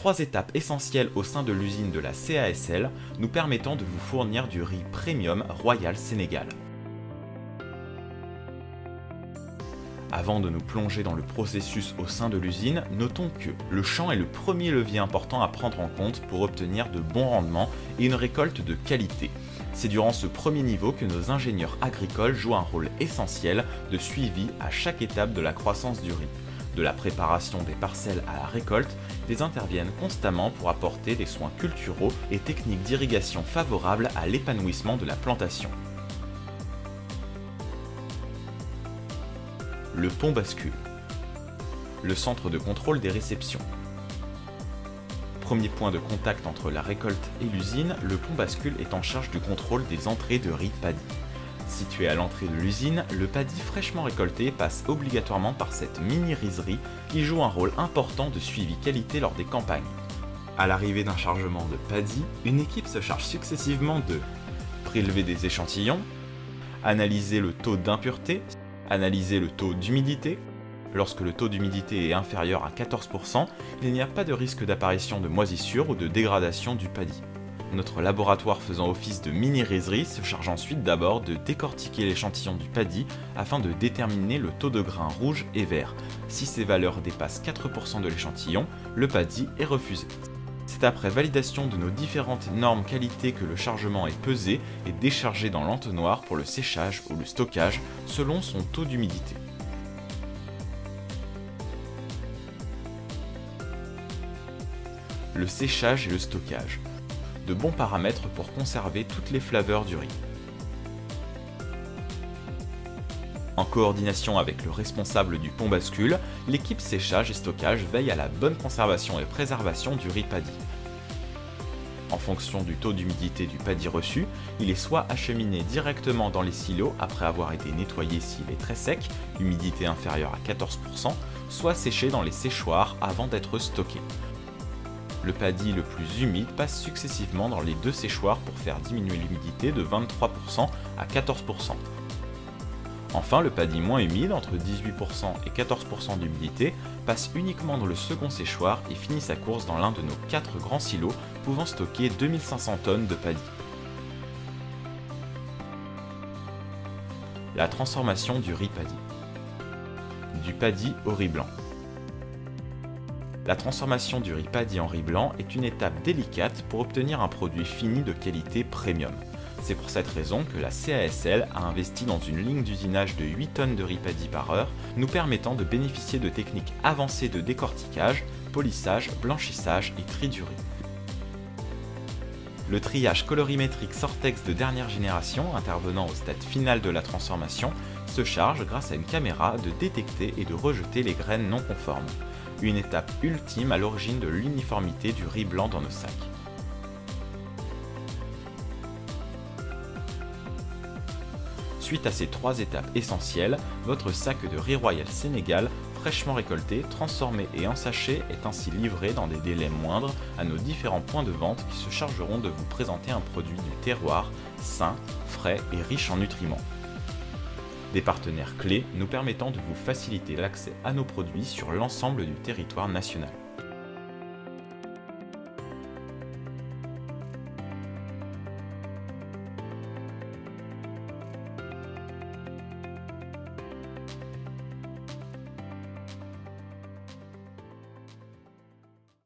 3 étapes essentielles au sein de l'usine de la CASL nous permettant de vous fournir du riz premium Royal Sénégal. Avant de nous plonger dans le processus au sein de l'usine, notons que le champ est le premier levier important à prendre en compte pour obtenir de bons rendements et une récolte de qualité. C'est durant ce premier niveau que nos ingénieurs agricoles jouent un rôle essentiel de suivi à chaque étape de la croissance du riz. De la préparation des parcelles à la récolte, ils interviennent constamment pour apporter des soins culturaux et techniques d'irrigation favorables à l'épanouissement de la plantation. Le pont bascule. Le centre de contrôle des réceptions. Premier point de contact entre la récolte et l'usine, le pont bascule est en charge du contrôle des entrées de riz paddy. Situé à l'entrée de l'usine, le paddy fraîchement récolté passe obligatoirement par cette mini-rizerie qui joue un rôle important de suivi qualité lors des campagnes. À l'arrivée d'un chargement de paddy, une équipe se charge successivement de prélever des échantillons, analyser le taux d'impureté, analyser le taux d'humidité. Lorsque le taux d'humidité est inférieur à 14%, il n'y a pas de risque d'apparition de moisissure ou de dégradation du paddy. Notre laboratoire faisant office de mini-rizerie se charge ensuite d'abord de décortiquer l'échantillon du paddy afin de déterminer le taux de grains rouge et vert. Si ces valeurs dépassent 4% de l'échantillon, le paddy est refusé. C'est après validation de nos différentes normes qualité que le chargement est pesé et déchargé dans l'entonnoir pour le séchage ou le stockage selon son taux d'humidité. Le séchage et le stockage. De bons paramètres pour conserver toutes les flaveurs du riz. En coordination avec le responsable du pont bascule, l'équipe séchage et stockage veille à la bonne conservation et préservation du riz paddy. En fonction du taux d'humidité du paddy reçu, il est soit acheminé directement dans les silos après avoir été nettoyé s'il est très sec, humidité inférieure à 14%, soit séché dans les séchoirs avant d'être stocké. Le paddy le plus humide passe successivement dans les deux séchoirs pour faire diminuer l'humidité de 23% à 14%. Enfin, le paddy moins humide, entre 18% et 14% d'humidité, passe uniquement dans le second séchoir et finit sa course dans l'un de nos 4 grands silos pouvant stocker 2500 tonnes de paddy. La transformation du riz paddy. Du paddy au riz blanc. La transformation du riz paddy en riz blanc est une étape délicate pour obtenir un produit fini de qualité premium. C'est pour cette raison que la CASL a investi dans une ligne d'usinage de 8 tonnes de riz paddy par heure, nous permettant de bénéficier de techniques avancées de décortiquage, polissage, blanchissage et tri du riz. Le triage colorimétrique Sortex de dernière génération, intervenant au stade final de la transformation, se charge grâce à une caméra de détecter et de rejeter les graines non conformes. Une étape ultime à l'origine de l'uniformité du riz blanc dans nos sacs. Suite à ces 3 étapes essentielles, votre sac de riz Royal Sénégal, fraîchement récolté, transformé et ensaché est ainsi livré dans des délais moindres à nos différents points de vente qui se chargeront de vous présenter un produit du terroir, sain, frais et riche en nutriments. Des partenaires clés nous permettant de vous faciliter l'accès à nos produits sur l'ensemble du territoire national.